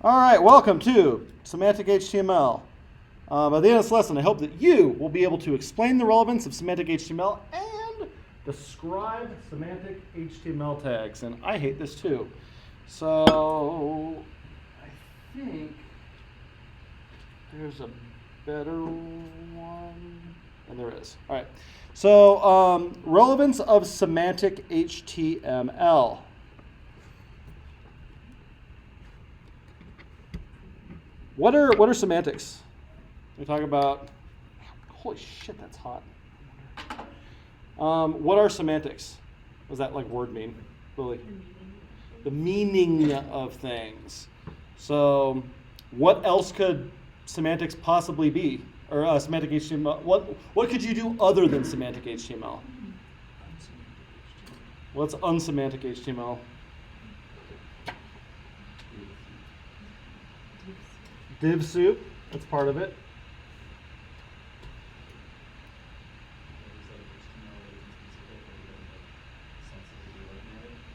All right, welcome to Semantic HTML. By the end of this lesson, I hope that you will be able to explain the relevance of semantic HTML and describe semantic HTML tags. And I hate this too. So I think there's a better one. And there is. All right. So relevance of semantic HTML. What are semantics? We talk about, holy shit, that's hot. What are semantics? What does that like word mean, Lily? The meaning of things. So what else could semantics possibly be? Or semantic HTML, what could you do other than semantic HTML? What's unsemantic HTML? Div soup, that's part of it.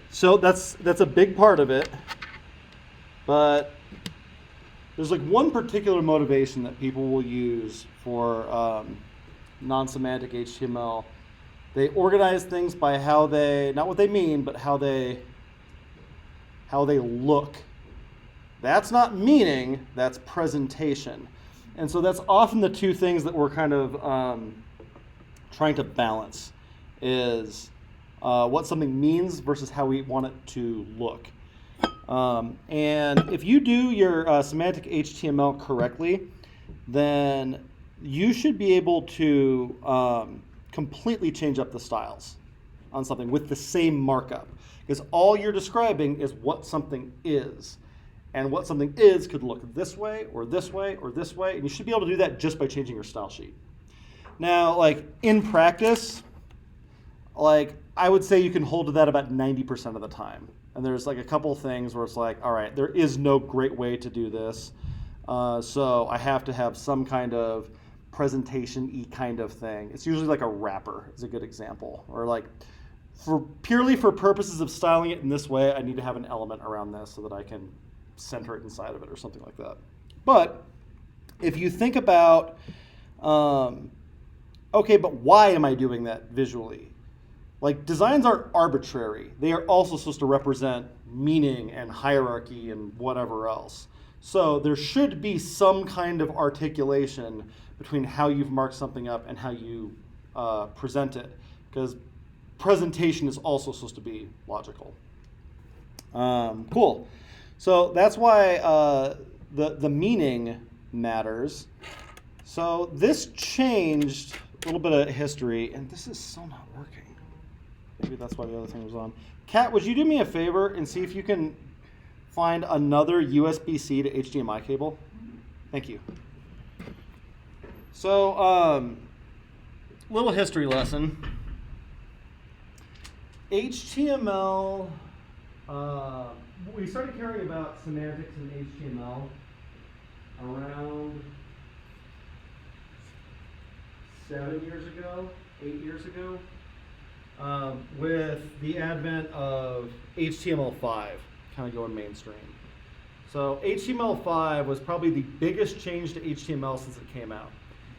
So that's a big part of it, but there's like one particular motivation that people will use for non-semantic HTML. They organize things by how they, not what they mean, but how they look. That's not meaning, that's presentation. And so that's often the two things that we're kind of trying to balance is what something means versus how we want it to look. And if you do your semantic HTML correctly, then you should be able to completely change up the styles on something with the same markup. Because all you're describing is what something is. And what something is could look this way, or this way, or this way. And you should be able to do that just by changing your style sheet. Now, like in practice, like I would say you can hold to that about 90% of the time. And there's like a couple things where it's like, all right, there is no great way to do this. So I have to have some kind of presentation-y kind of thing. It's usually like a wrapper is a good example. Or like purely for purposes of styling it in this way, I need to have an element around this so that I can center it inside of it or something like that. But if you think about, okay, but why am I doing that visually? Like designs aren't arbitrary. They are also supposed to represent meaning and hierarchy and whatever else. So there should be some kind of articulation between how you've marked something up and how you present it, because presentation is also supposed to be logical. Cool. So that's why the meaning matters. So this changed a little bit of history, and this is still not working. Maybe that's why the other thing was on. Kat, would you do me a favor and see if you can find another USB-C to HDMI cable? Thank you. So, little history lesson. HTML, we started caring about semantics in HTML around 7 years ago, 8 years ago, with the advent of HTML5 kind of going mainstream. So HTML5 was probably the biggest change to HTML since it came out.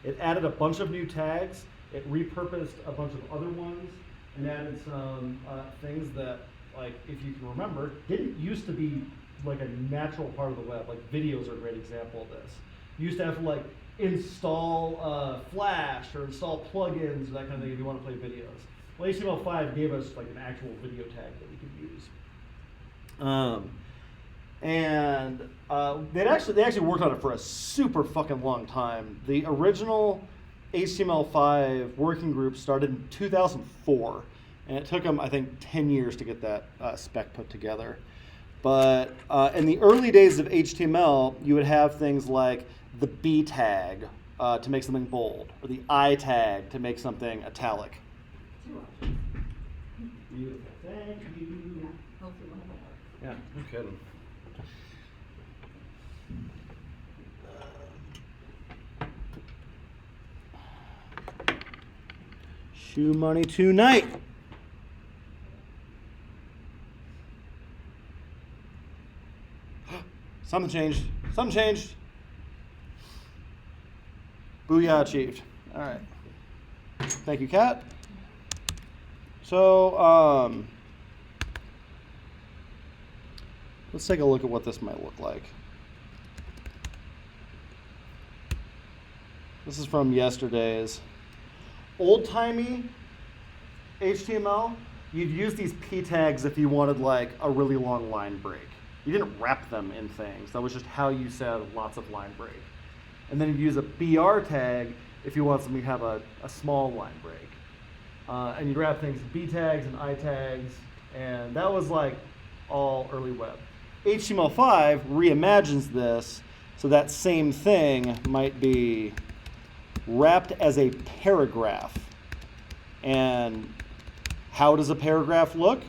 It added a bunch of new tags, it repurposed a bunch of other ones, and added some things that, like, if you can remember, didn't used to be like a natural part of the web. Like videos are a great example of this. You used to have to like install Flash or install plugins or that kind of thing if you want to play videos. Well, HTML5 gave us like an actual video tag that we could use. And they actually worked on it for a super fucking long time. The original HTML5 working group started in 2004, and it took them, I think, 10 years to get that spec put together. But in the early days of HTML, you would have things like the B tag to make something bold, or the I tag to make something italic. Beautiful. Thank you. Yeah, no kidding. Shoe money tonight. Something changed. Something changed. Booyah achieved. All right. Thank you, Kat. So let's take a look at what this might look like. This is from yesterday's. Old-timey HTML, you'd use these p tags if you wanted like a really long line break. You didn't wrap them in things. That was just how you said lots of line break. And then you'd use a BR tag if you want something to have a small line break. And you'd wrap things in B tags and I tags, and that was like all early web. HTML5 reimagines this, so that same thing might be wrapped as a paragraph. And how does a paragraph look?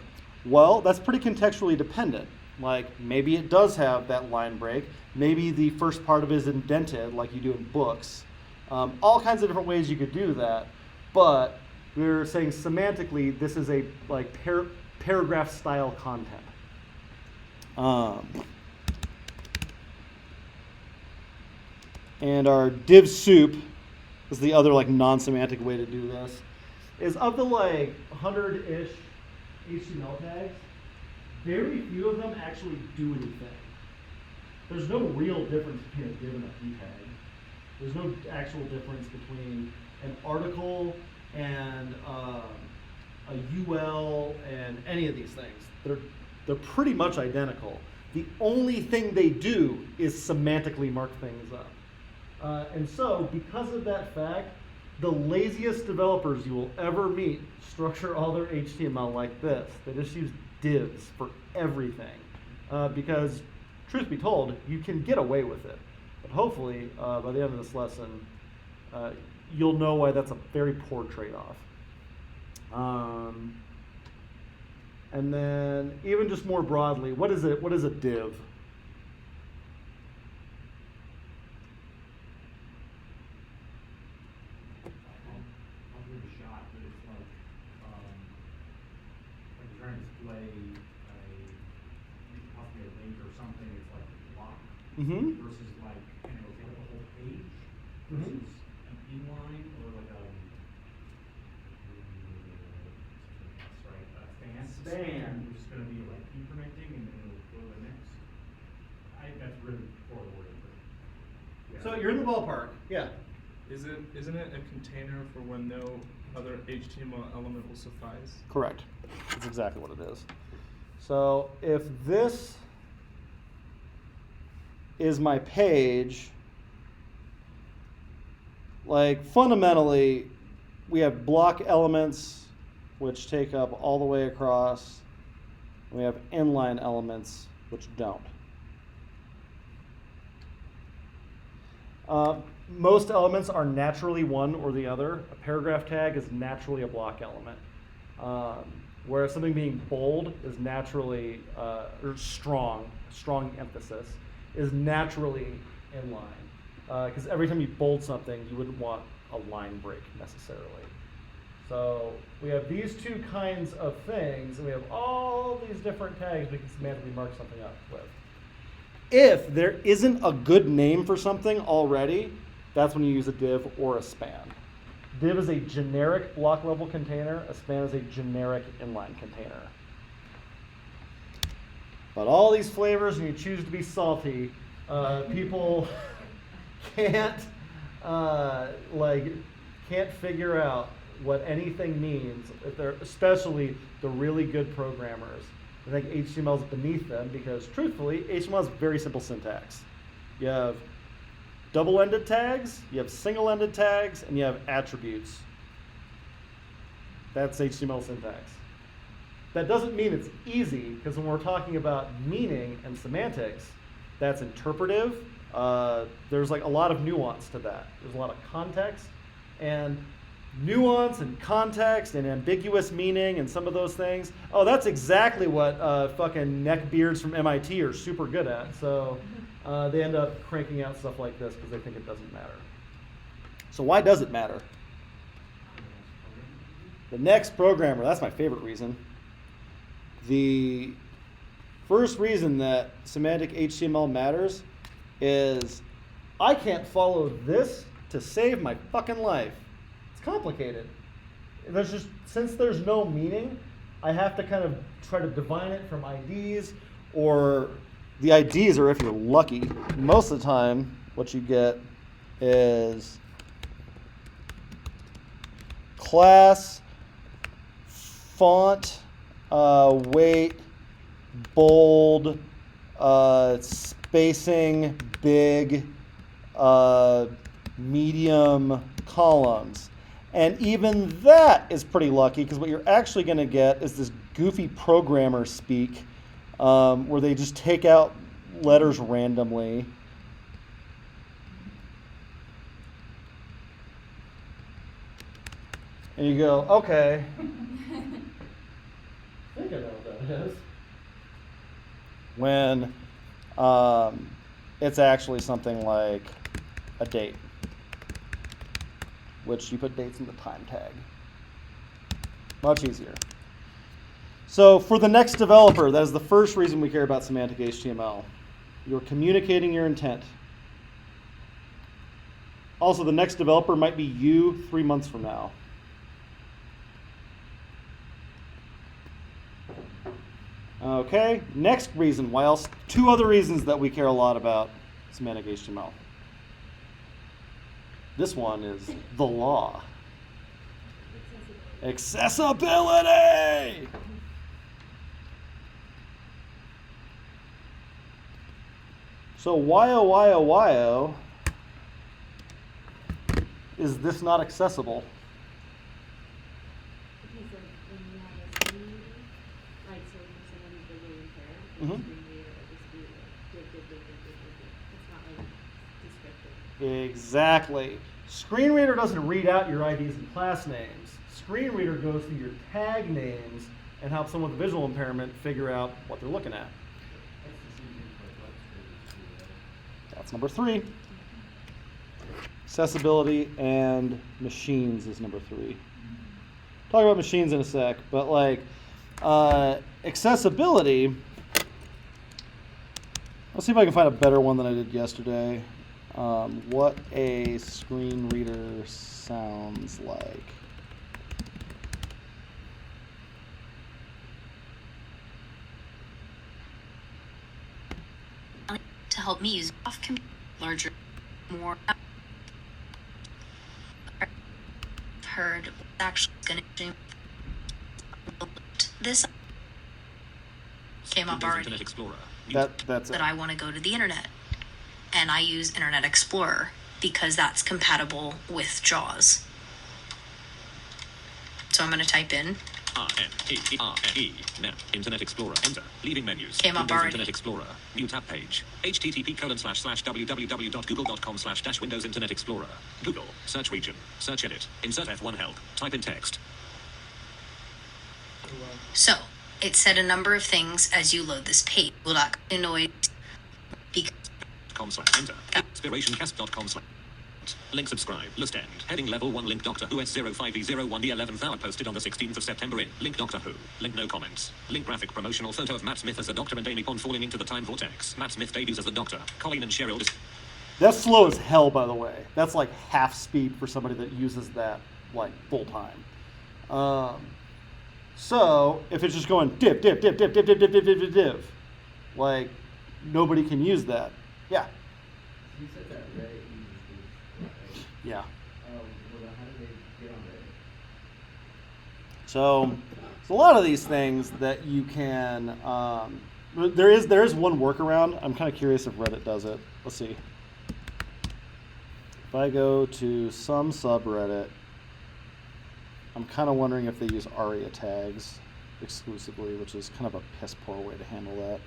Well, that's pretty contextually dependent. Like maybe it does have that line break. Maybe the first part of it is indented like you do in books. All kinds of different ways you could do that. But we're saying semantically this is a like paragraph style content. And our div soup is the other like non-semantic way to do this. Is of the like 100-ish HTML tags, very few of them actually do anything. There's no real difference between a div and a p tag. There's no actual difference between an article and a UL and any of these things. They're pretty much identical. The only thing they do is semantically mark things up. And so, because of that fact, the laziest developers you will ever meet structure all their HTML like this. They just use divs for everything. Because, truth be told, you can get away with it. But hopefully, by the end of this lesson, you'll know why that's a very poor trade-off. And then, even just more broadly, what is a div? Mm-hmm. Versus like, you know, take up a whole page versus an inline or like a span, which is going to be like incrementing and then it'll go to the next. That's really poor wording. Yeah. So you're in the ballpark, yeah. Isn't it a container for when no other HTML element will suffice? Correct. That's exactly what it is. So if this is my page, like fundamentally, we have block elements which take up all the way across. And we have inline elements which don't. Most elements are naturally one or the other. A paragraph tag is naturally a block element. Whereas something being bold is naturally, or strong emphasis, is naturally inline. Because every time you bold something, you wouldn't want a line break necessarily. So we have these two kinds of things, and we have all these different tags we can semantically mark something up with. If there isn't a good name for something already, that's when you use a div or a span. Div is a generic block level container, a span is a generic inline container. But all these flavors, and you choose to be salty, people can't figure out what anything means. If they're, especially the really good programmers, I think HTML is beneath them because, truthfully, HTML is very simple syntax. You have double-ended tags, you have single-ended tags, and you have attributes. That's HTML syntax. That doesn't mean it's easy, because when we're talking about meaning and semantics, that's interpretive. There's like a lot of nuance to that. There's a lot of context, and nuance and context and ambiguous meaning and some of those things. Oh, that's exactly what fucking neckbeards from MIT are super good at. So they end up cranking out stuff like this because they think it doesn't matter. So why does it matter? The next programmer, that's my favorite reason. first reason that semantic HTML matters is I can't follow this to save my fucking life. It's complicated. Since there's no meaning, I have to kind of try to divine it from IDs, or the IDs are if you're lucky. Most of the time, what you get is class, font, weight, bold, spacing, big, medium, columns. And even that is pretty lucky, because what you're actually going to get is this goofy programmer speak where they just take out letters randomly. And you go, okay. I think I know what that is. When it's actually something like a date, which you put dates in the time tag. Much easier. So for the next developer, that is the first reason we care about semantic HTML. You're communicating your intent. Also, the next developer might be you 3 months from now. Okay, next reason, why else? 2 other reasons that we care a lot about semantic HTML. This one is the law. Accessibility! So why is this not accessible? Because when you have a screen reader, like so for someone who's visually impaired, the Mhm. screen reader will just be like div. It's not like descriptive. Exactly. Screen reader doesn't read out your IDs and class names. Screen reader goes through your tag names and helps someone with visual impairment figure out what they're looking at. That's number 3. Accessibility and machines is number 3. Talk about machines in a sec, but like accessibility, let's see if I can find a better one than I did yesterday. What a screen reader sounds like. To help me use off larger, more. Heard actually going to this came up already. Internet Explorer. That's it. That I want to go to the internet, and I use Internet Explorer because that's compatible with JAWS. So I'm going to type in RNE. Now, Internet Explorer. Enter. Leaving menus. Came up Windows already. Internet Explorer. New tab page. http://www.google.com/Windows Internet Explorer. Google. Search region. Search edit. Insert F1 help. Type in text. So it said a number of things as you load this page. Will that annoy? Because .com/enter. Inspirationcast.com/ Link subscribe. List end. Heading level 1 link Doctor Who S05E01 the 11th hour posted on the 16th of September in. Link Doctor Who. Link no comments. Link graphic promotional photo of Matt Smith as the Doctor and Amy Pond falling into the time vortex. Matt Smith debuts as the Doctor. Colleen and Cheryl That's slow as hell, by the way. That's like half speed for somebody that uses that like full time. So if it's just going div, like nobody can use that. Yeah. You said that Reddit uses this, right? Yeah. Well, how do they get on Reddit? So there's a lot of these things that you can. There is one workaround. I'm kind of curious if Reddit does it. Let's see. If I go to some subreddit, I'm kind of wondering if they use Arya tags exclusively, which is kind of a piss poor way to handle that.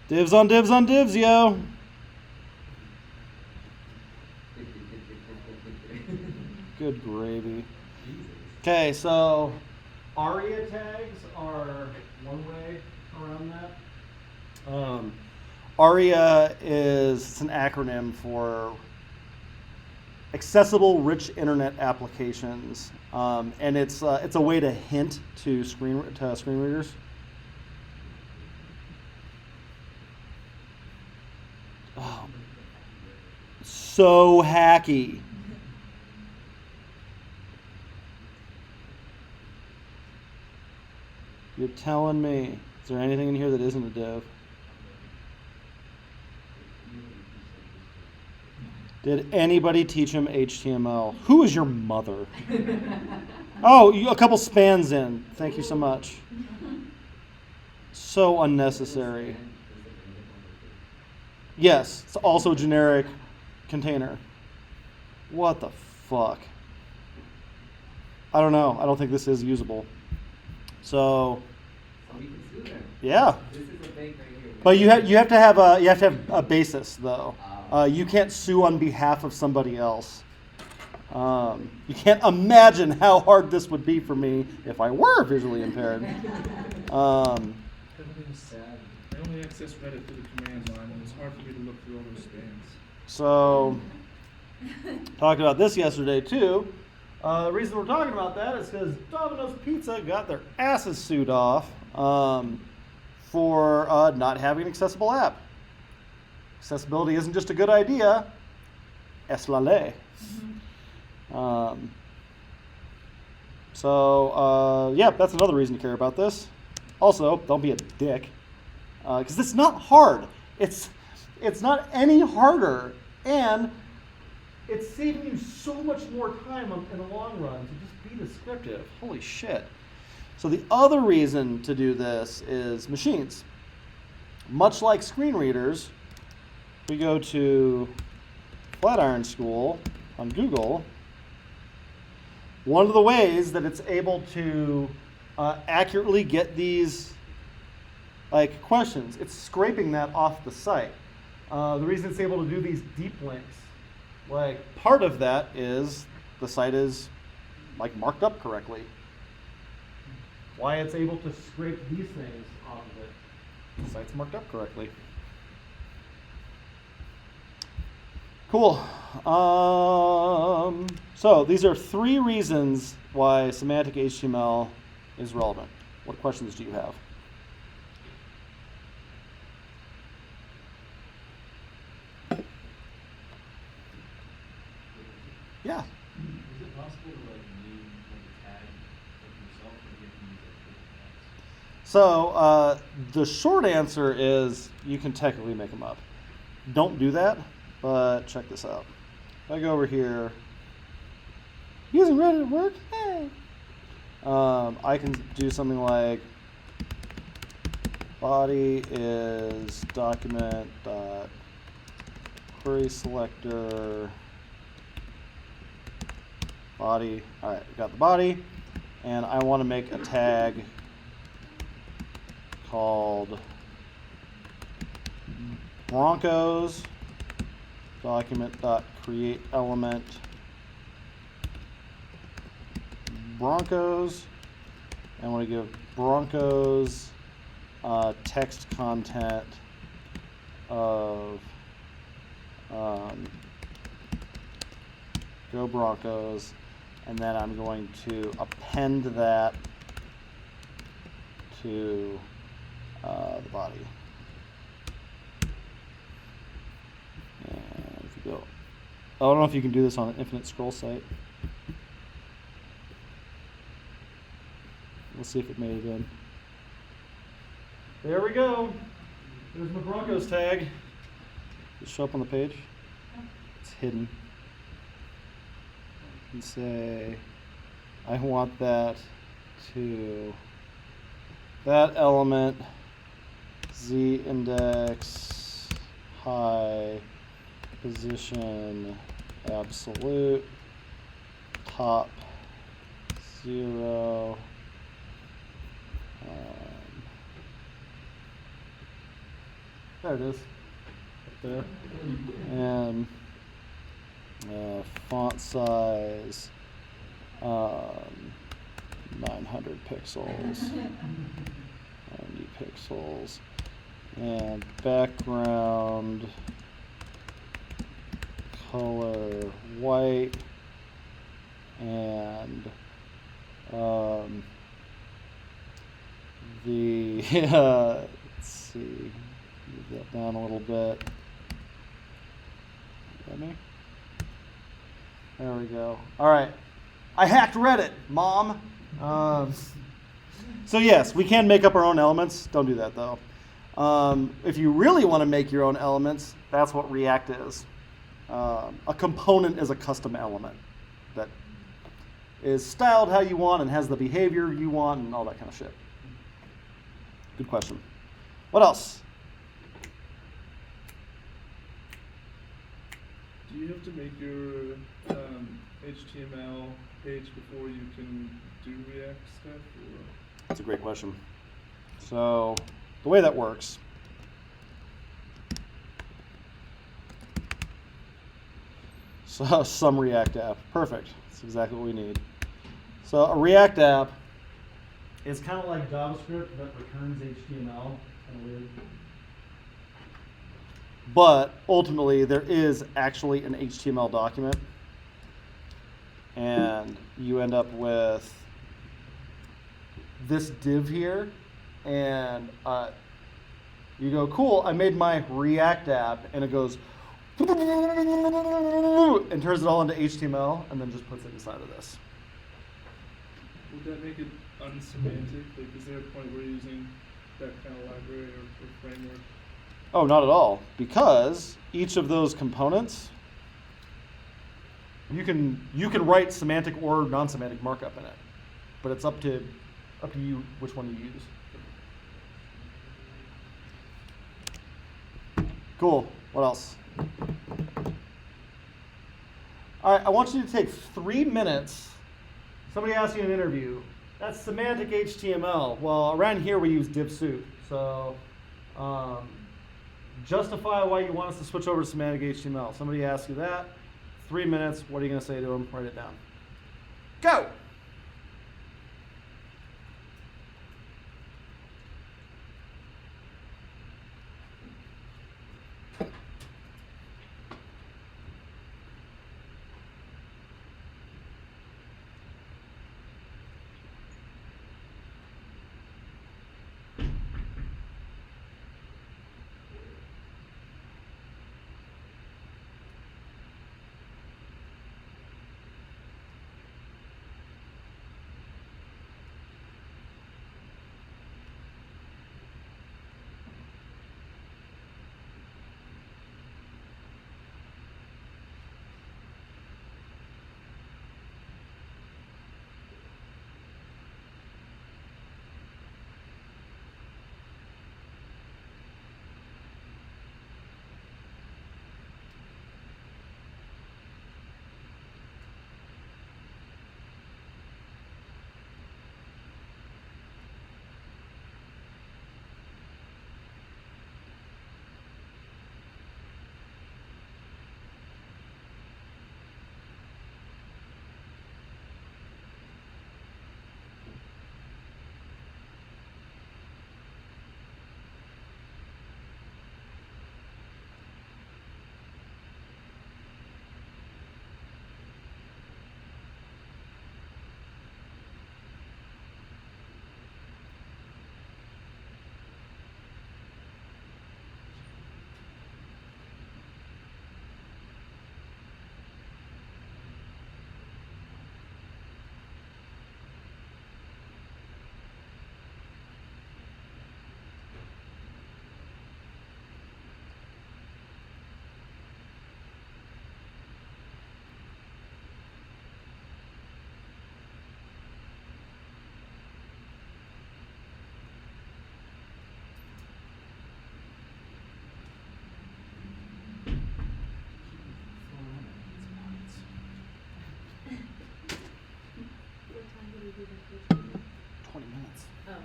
Divs on divs on divs, yo. Good gravy. Okay, so Arya tags are one way around that. Arya is an acronym for accessible, rich internet applications, and it's a way to hint to screen readers. Oh, so hacky. You're telling me. Is there anything in here that isn't a div? Did anybody teach him HTML? Who is your mother? Oh, a couple spans in. Thank you so much. So unnecessary. Yes, it's also a generic container. What the fuck? I don't know. I don't think this is usable. So, We can sue them. yeah. This is a bank right here. But you have to have a basis though. You can't sue on behalf of somebody else. You can't imagine how hard this would be for me if I were visually impaired. Everything's sad. I only access Reddit through the command line, and it's hard for me to look through all those spans. So, talked about this yesterday too. The reason we're talking about that is because Domino's Pizza got their asses sued off for not having an accessible app. Accessibility isn't just a good idea, es la ley. Yeah, that's another reason to care about this. Also, don't be a dick, because it's not hard. It's not any harder, and it's saving you so much more time in the long run to just be descriptive. Holy shit. So the other reason to do this is machines. Much like screen readers, we go to Flatiron School on Google. One of the ways that it's able to accurately get these questions, it's scraping that off the site. The reason it's able to do these deep links, part of that is the site is marked up correctly. Why it's able to scrape these things off of it, the site's marked up correctly. Cool. So these are 3 reasons why semantic HTML is relevant. What questions do you have? Yeah. Is it possible to name a tag yourself, or do you have to use different tags? So the short answer is you can technically make them up. Don't do that, but check this out. If I go over here, using Reddit at work, hey. I can do something like body is document dot query selector body. All right, got the body, and I want to make a tag called Broncos document dot create element Broncos. I want to give Broncos text content of Go Broncos, and then I'm going to append that to the body. And if you go, I don't know if you can do this on an infinite scroll site. Let's see if it made it in. There we go. There's my Broncos tag. Does it show up on the page? It's hidden. And say, I want that to that element, z index, high, position, absolute, top, 0. There it is, up there, and font size 900 pixels, 90 pixels, and background color white, and the let's see, move that down a little bit. Let me. There we go. All right, I hacked Reddit, Mom. So yes, we can make up our own elements. Don't do that though. If you really want to make your own elements, that's what React is. A component is a custom element that is styled how you want and has the behavior you want and all that kind of shit. Good question. What else? Do you have to make your HTML page before you can do React stuff? Or? That's a great question. So the way that works, so some React app, perfect. That's exactly what we need. So a React app is kind of like JavaScript that returns HTML. Kind of weird. But ultimately, there is actually an HTML document, and you end up with this div here, and you go, cool, I made my React app, and it goes and turns it all into HTML, and then just puts it inside of this. Would that make it unsemantic? Like, is there a point where you're using that kind of library or framework? Oh, not at all, because each of those components, you can write semantic or non-semantic markup in it, but it's up to you which one you use. Cool. What else? All right, I want you to take 3 minutes. Somebody asked you in an interview, that's semantic HTML. Well, around here we use div soup. So justify why you want us to switch over to semantic HTML. Somebody asks you that. 3 minutes. What are you going to say to them? Write it down. Go. What time did we do the first one? 20 minutes. Oh.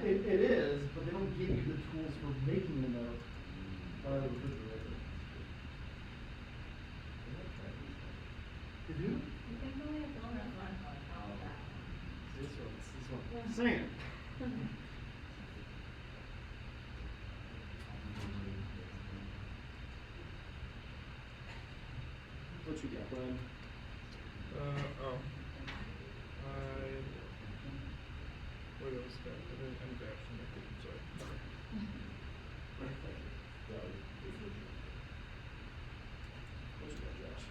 It is, but they don't give you the tools for making the note by the refrigerator. Did you? This one. Sing it. friend? Where was that? I didn't actually make it, sorry. What you got, Josh?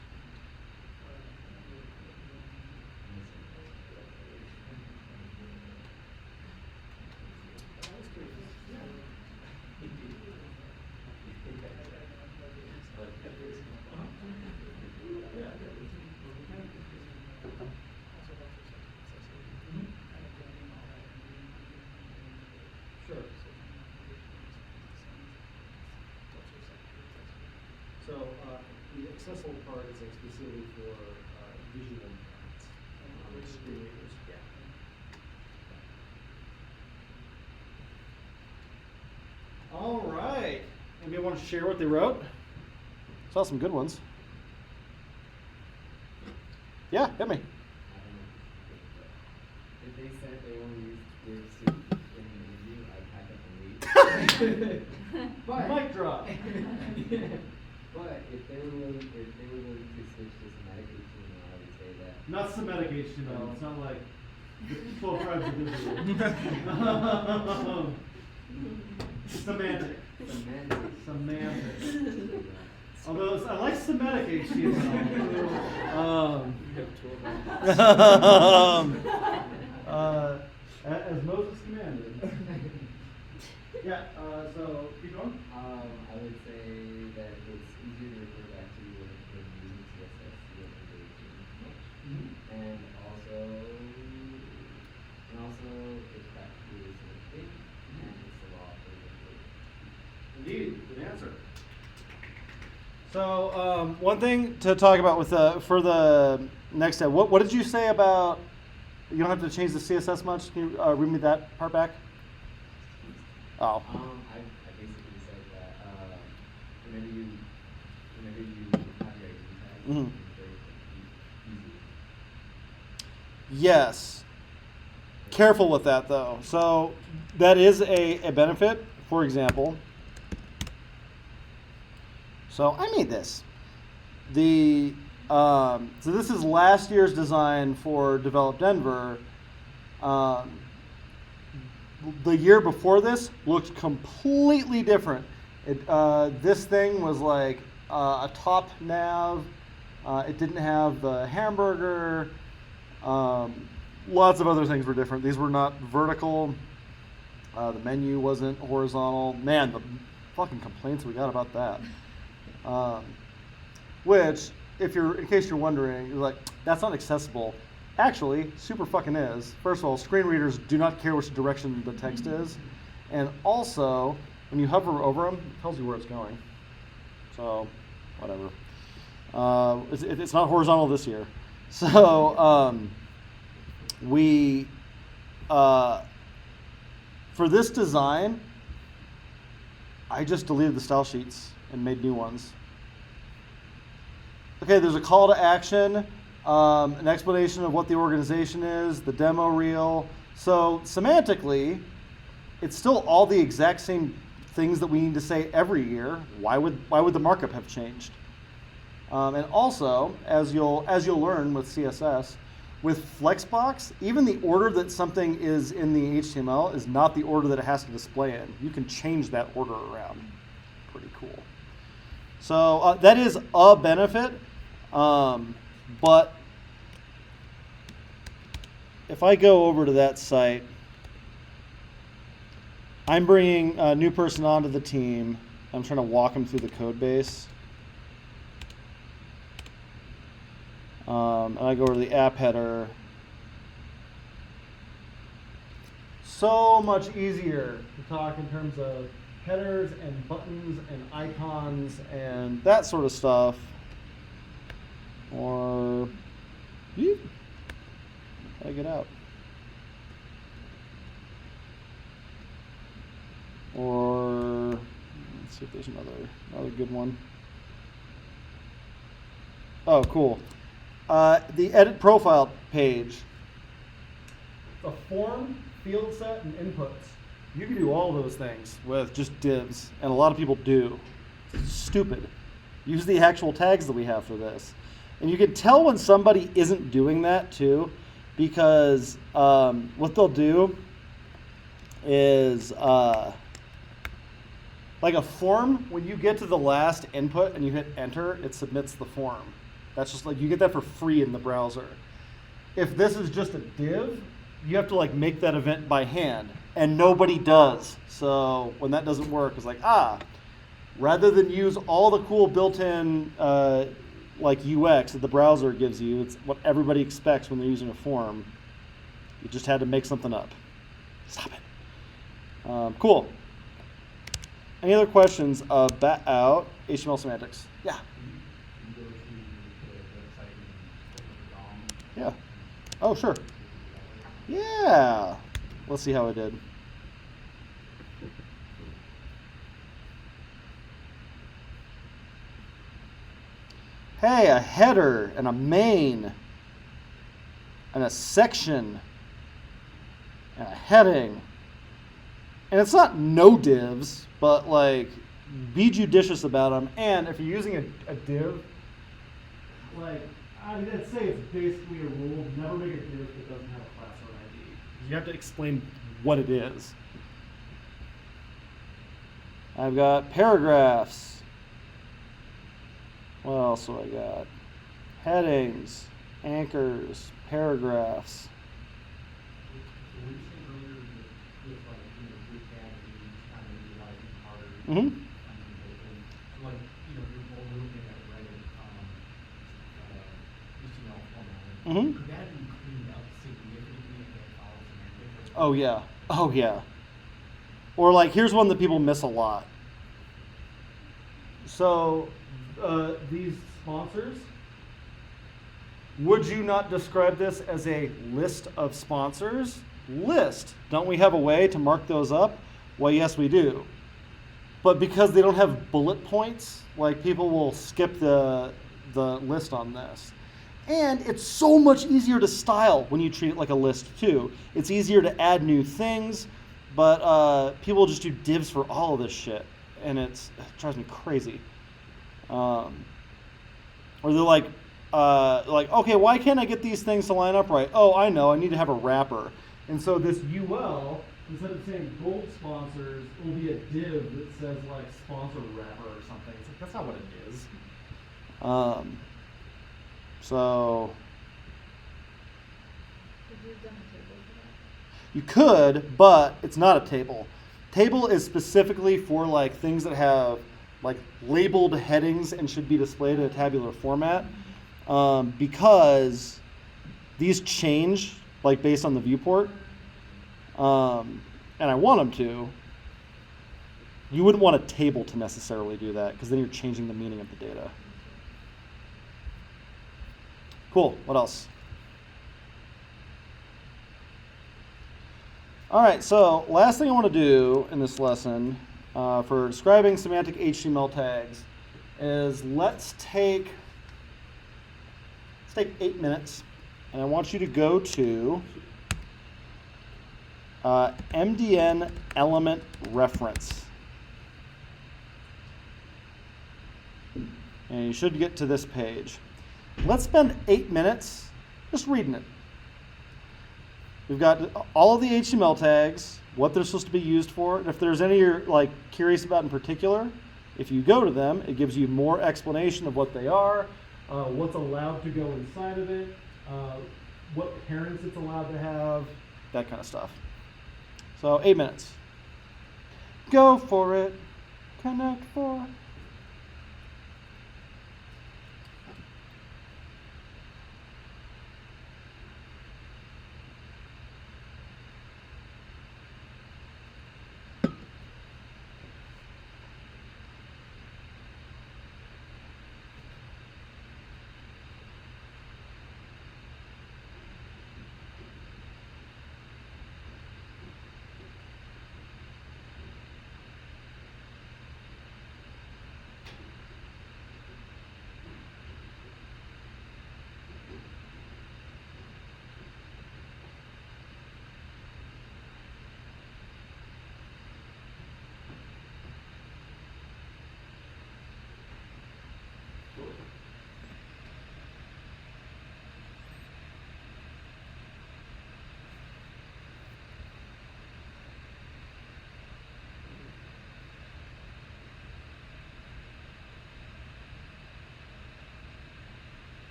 Sure. So the accessible part is like specifically for visual impairments, screen readers. Yeah. All right. Anybody want to share what they wrote? Saw some good ones. Yeah, hit me. If they said they only used soup in the interview, I'd pack up and leave. But Mic drop. But if they were willing to switch to semantic HTML, I would say that. Not Semantic HTML. It's not like the 12 tribes of Israel. Semantic. Semantic. Although I like Semantic HTML. As Moses commanded. Yeah. So keep going. I would say that it's easier to refer back to when using CSS to get information much. And also it's practically the same thing, and it's a lot for the Indeed, good answer. So one thing to talk about with for the next step, what did you say about you don't have to change the CSS much? Can you read me that part back? Oh. I basically said that whenever you have your ID tag, Mhm. it's very easy. Yes. Careful with that though. So that is a benefit. For example, so I made this. So this is last year's design for Develop Denver. The year before this looked completely different. This thing was like a top nav. It didn't have the hamburger. Lots of other things were different. These were not vertical. The menu wasn't horizontal. Man, the fucking complaints we got about that. Which, in case you're wondering, you're like, that's not accessible. Actually, super fucking is. First of all, screen readers do not care which direction the text is. And also, when you hover over them, it tells you where it's going. So, whatever. It's not horizontal this year. So, for this design, I just deleted the style sheets and made new ones. Okay, there's a call to action, an explanation of what the organization is, the demo reel. So semantically, it's still all the exact same things that we need to say every year. Why would the markup have changed? And also, as you'll learn with CSS, with Flexbox, even the order that something is in the HTML is not the order that it has to display in. You can change that order around. Pretty cool. So that is a benefit, but if I go over to that site, I'm bringing a new person onto the team. I'm trying to walk them through the code base. And I go over to the app header. So much easier to talk in terms of headers and buttons and icons and that sort of stuff. Or, how do I get out? Or, let's see if there's another good one. Oh, cool. The edit profile page. The form, field set, and inputs. You can do all those things with just divs, and a lot of people do. It's stupid. Use the actual tags that we have for this. And you can tell when somebody isn't doing that too, because what they'll do is like a form, when you get to the last input and you hit enter, it submits the form. That's just like, you get that for free in the browser. If this is just a div, you have to like make that event by hand, and nobody does. So when that doesn't work, it's like, rather than use all the cool built-in like UX that the browser gives you, it's what everybody expects when they're using a form. You just had to make something up. Stop it. Cool. Any other questions about HTML semantics? Yeah. You go to the website and open up the DOM. Yeah. Oh, sure. Yeah. Let's see how I did. Hey, a header and a main and a section and a heading. And it's not no divs, but like, be judicious about them. And if you're using a div, like, I'd say it's basically a rule: never make a div that doesn't have a class or an ID. You have to explain what it is. I've got paragraphs. What else do I got? Headings, anchors, paragraphs. So we said earlier that with like, group categories, kind of utilizing harder. Mm-hmm. So like, we're looking at Reddit, HTML formatting. Mm-hmm. Could that be cleaned up significantly if it follows semantic? Oh yeah. Oh yeah. Or like, here's one that people miss a lot. So these sponsors, would you not describe this as a list of sponsors? List. Don't we have a way to mark those up? Well, yes, we do. But because they don't have bullet points, like, people will skip the list on this. And it's so much easier to style when you treat it like a list too. It's easier to add new things, but people just do divs for all of this shit, and it drives me crazy. Or they're like, okay, why can't I get these things to line up right? Oh, I know, I need to have a wrapper. And so this UL, instead of saying gold sponsors, it will be a div that says like sponsor wrapper or something. It's like, that's not what it is. So Could you have done a table for that? you could, but it's not a table. Table is specifically for like things that have like labeled headings and should be displayed in a tabular format, because these change like based on the viewport, and I want them to. You wouldn't want a table to necessarily do that, because then you're changing the meaning of the data. Cool. What else? All right, so last thing I want to do in this lesson for describing semantic HTML tags is let's take 8 minutes, and I want you to go to MDN Element Reference. And you should get to this page. Let's spend 8 minutes just reading it. We've got all of the HTML tags, what they're supposed to be used for, and if there's any you're like curious about in particular, if you go to them, it gives you more explanation of what they are, what's allowed to go inside of it, what parents it's allowed to have, that kind of stuff. So 8 minutes. Go for it. Connect for.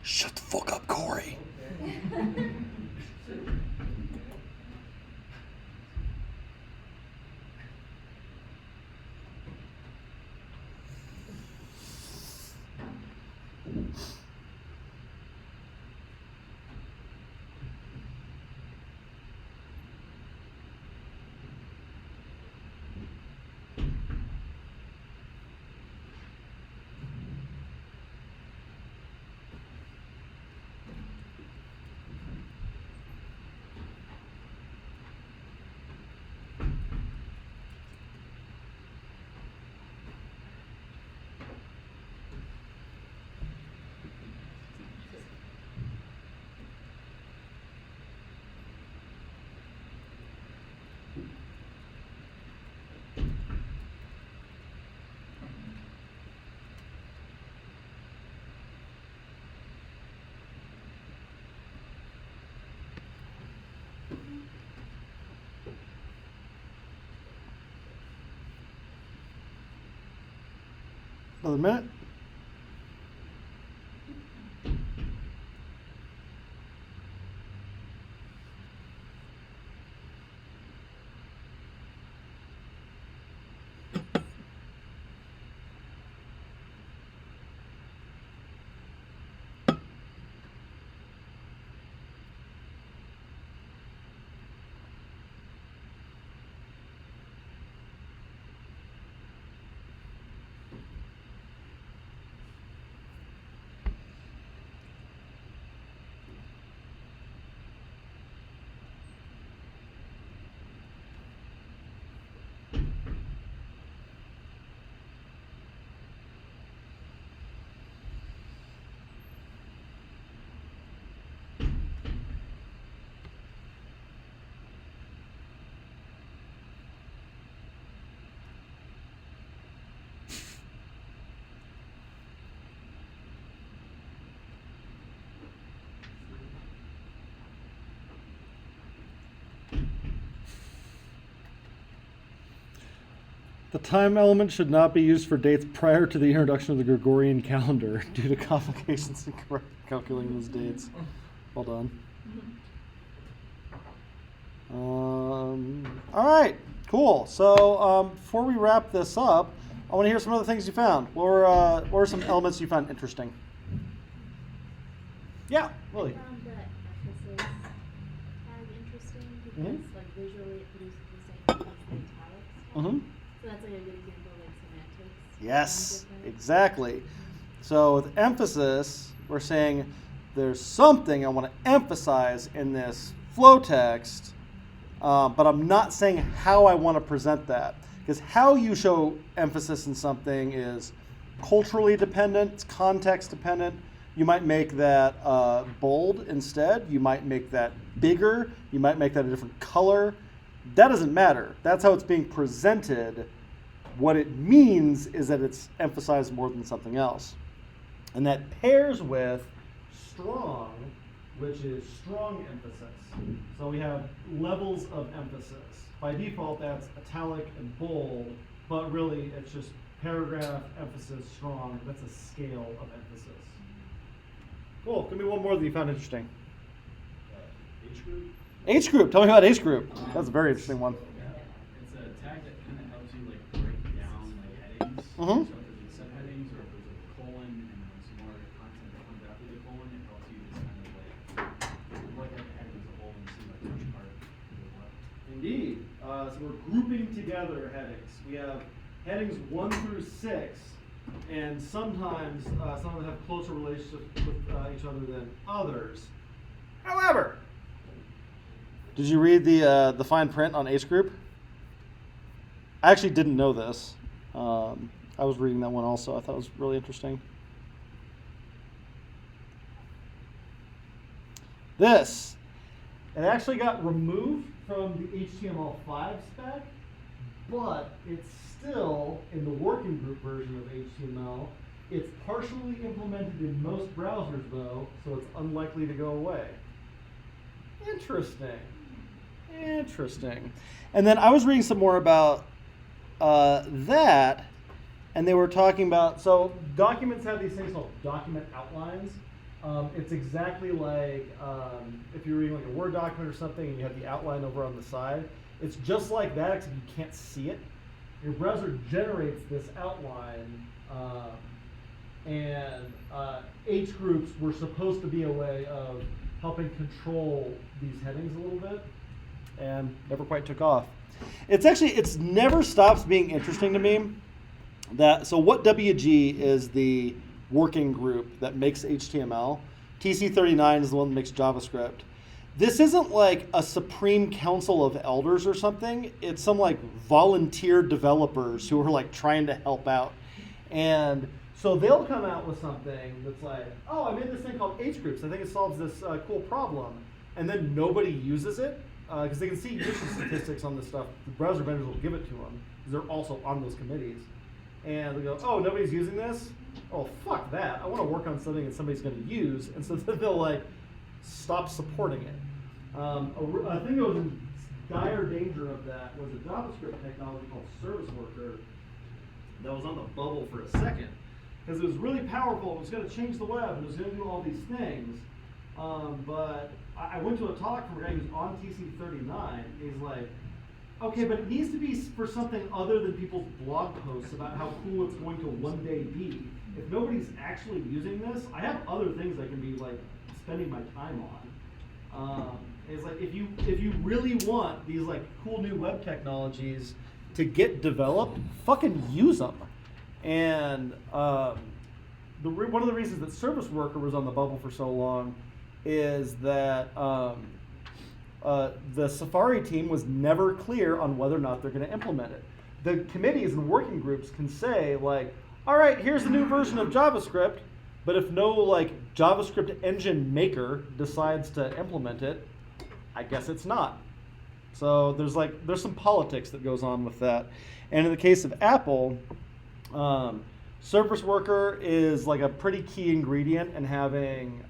Shut the fuck up, Corey. Another minute. The time element should not be used for dates prior to the introduction of the Gregorian calendar due to complications in calculating those dates. Well done. All right, cool. So before we wrap this up, I want to hear some other things you found. What were some elements you found interesting? Yeah, Lily. I found the emphasis tag interesting because like visually it produces the same thing as the italics tag. Mm-hmm. So that's like a good example of like semantics. Yes, Different. exactly. So with emphasis, we're saying there's something I want to emphasize in this flow text, but I'm not saying how I want to present that. Because how you show emphasis in something is culturally dependent, it's context dependent. You might make that bold instead. You might make that bigger. You might make that a different color. That doesn't matter. That's how it's being presented. What it means is that it's emphasized more than something else. And that pairs with strong, which is strong emphasis. So we have levels of emphasis. By default, that's italic and bold, but really it's just paragraph, emphasis, strong. That's a scale of emphasis. Cool. Give me one more that you found interesting. H group? H group. Tell me about H group. That's a very interesting one. Yeah. It's a tag that kind of helps you like break down like headings. Mm-hmm. So if there's subheadings or if there's a colon and then some more content that comes after the colon, it helps you just kind of like look at the heading as a whole and see like which part is what. Indeed. So we're grouping together headings. We have headings 1 through 6, and sometimes some of them have closer relationships with each other than others. However, did you read the fine print on H group? I actually didn't know this. I was reading that one also. I thought it was really interesting. This, it actually got removed from the HTML5 spec, but it's still in the working group version of HTML. It's partially implemented in most browsers though, so it's unlikely to go away. Interesting. Interesting. And then I was reading some more about that, and they were talking about, so documents have these things called document outlines. It's exactly like if you're reading like a Word document or something and you have the outline over on the side. It's just like that, except you can't see it. Your browser generates this outline, and H groups were supposed to be a way of helping control these headings a little bit, and never quite took off. It's never stops being interesting to me. So what WG is the working group that makes HTML. TC39 is the one that makes JavaScript. This isn't like a supreme council of elders or something. It's some like volunteer developers who are like trying to help out. And so they'll come out with something that's like, oh, I made this thing called H groups. I think it solves this cool problem. And then nobody uses it because they can see usage statistics on this stuff. The browser vendors will give it to them because they're also on those committees. And they go, oh, nobody's using this? Oh, fuck that. I want to work on something that somebody's going to use. And so then they'll like stop supporting it. I think it was in dire danger of that was a JavaScript technology called Service Worker that was on the bubble for a second. because it was really powerful. It was going to change the web, and it was going to do all these things. But I went to a talk from a guy who's on TC39. He's like, okay, but it needs to be for something other than people's blog posts about how cool it's going to one day be. If nobody's actually using this, I have other things I can be like spending my time on. It's like if you really want these like cool new web technologies to get developed, fucking use them. And one of the reasons that Service Worker was on the bubble for so long is that the Safari team was never clear on whether or not they're going to implement it. The committees and working groups can say like, all right, here's the new version of JavaScript, but if no like JavaScript engine maker decides to implement it, I guess it's not. So there's some politics that goes on with that. And in the case of Apple, Service Worker is like a pretty key ingredient in having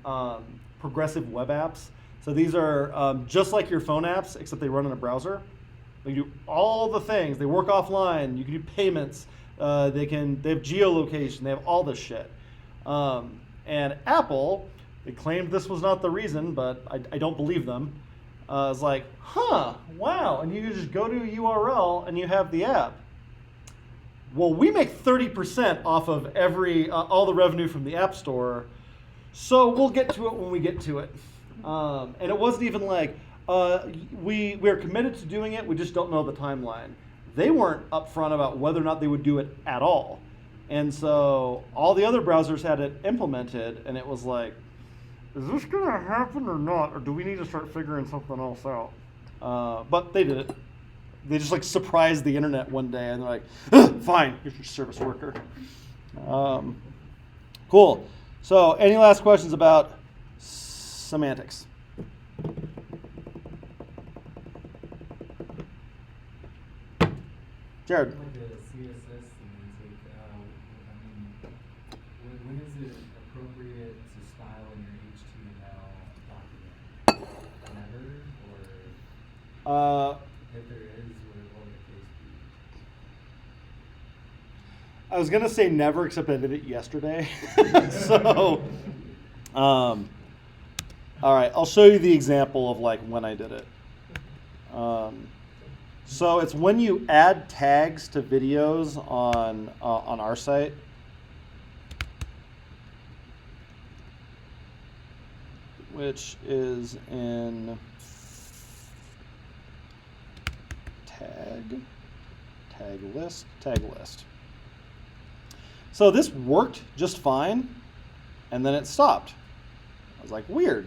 progressive web apps. So these are just like your phone apps, except they run in a browser. They do all the things. They work offline. You can do payments. They have geolocation. They have all this shit. And Apple, they claimed this was not the reason, but I don't believe them. It's like, wow. And you just go to a URL and you have the app. Well, we make 30% off of all the revenue from the App Store, so we'll get to it when we get to it. And it wasn't even like, we're committed to doing it, we just don't know the timeline. They weren't upfront about whether or not they would do it at all. And so all the other browsers had it implemented, and it was like, is this going to happen or not? Or do we need to start figuring something else out? But they did it. They just like surprised the internet one day, and they're like, fine, here's your Service Worker. Cool. So any last questions about semantics? Jared. Like a CSS semantic, when is it appropriate to style in your HTML document? Never, or if there is, what would the case be? I was gonna say never, except I did it yesterday. So, all right, I'll show you the example of like when I did it. So it's when you add tags to videos on our site. Which is in tag list. So this worked just fine, and then it stopped. I was like, weird.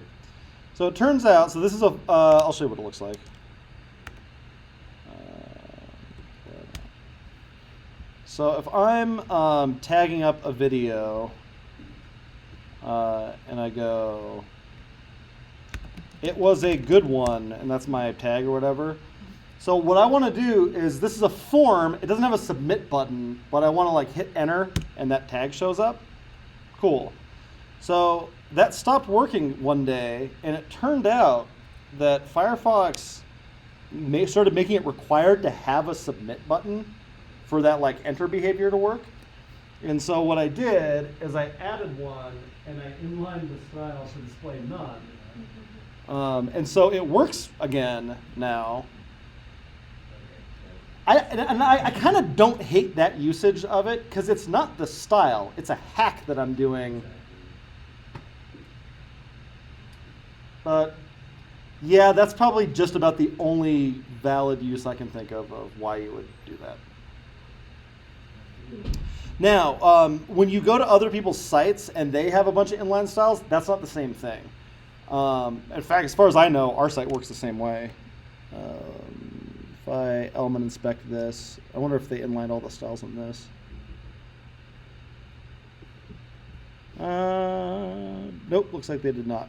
So it turns out, so this is I'll show you what it looks like. So if I'm tagging up a video, and I go, it was a good one, and that's my tag or whatever. So what I want to do is, this is a form. It doesn't have a submit button, but I want to like hit enter, and that tag shows up. Cool. So that stopped working one day, and it turned out that Firefox started making it required to have a submit button for that like enter behavior to work. And so what I did is I added one, and I inlined the style to display none. And so it works again now. I kind of don't hate that usage of it, because it's not the style. It's a hack that I'm doing. But yeah, that's probably just about the only valid use I can think of why you would do that. Now, when you go to other people's sites and they have a bunch of inline styles, that's not the same thing. In fact, as far as I know, our site works the same way. If I element inspect this, I wonder if they inlined all the styles on this. Nope, looks like they did not.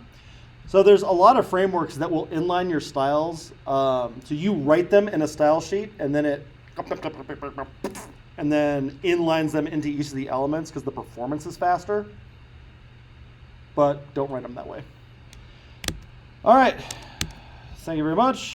So there's a lot of frameworks that will inline your styles. So you write them in a style sheet, and then it inlines them into each of the elements because the performance is faster. But don't write them that way. All right. Thank you very much.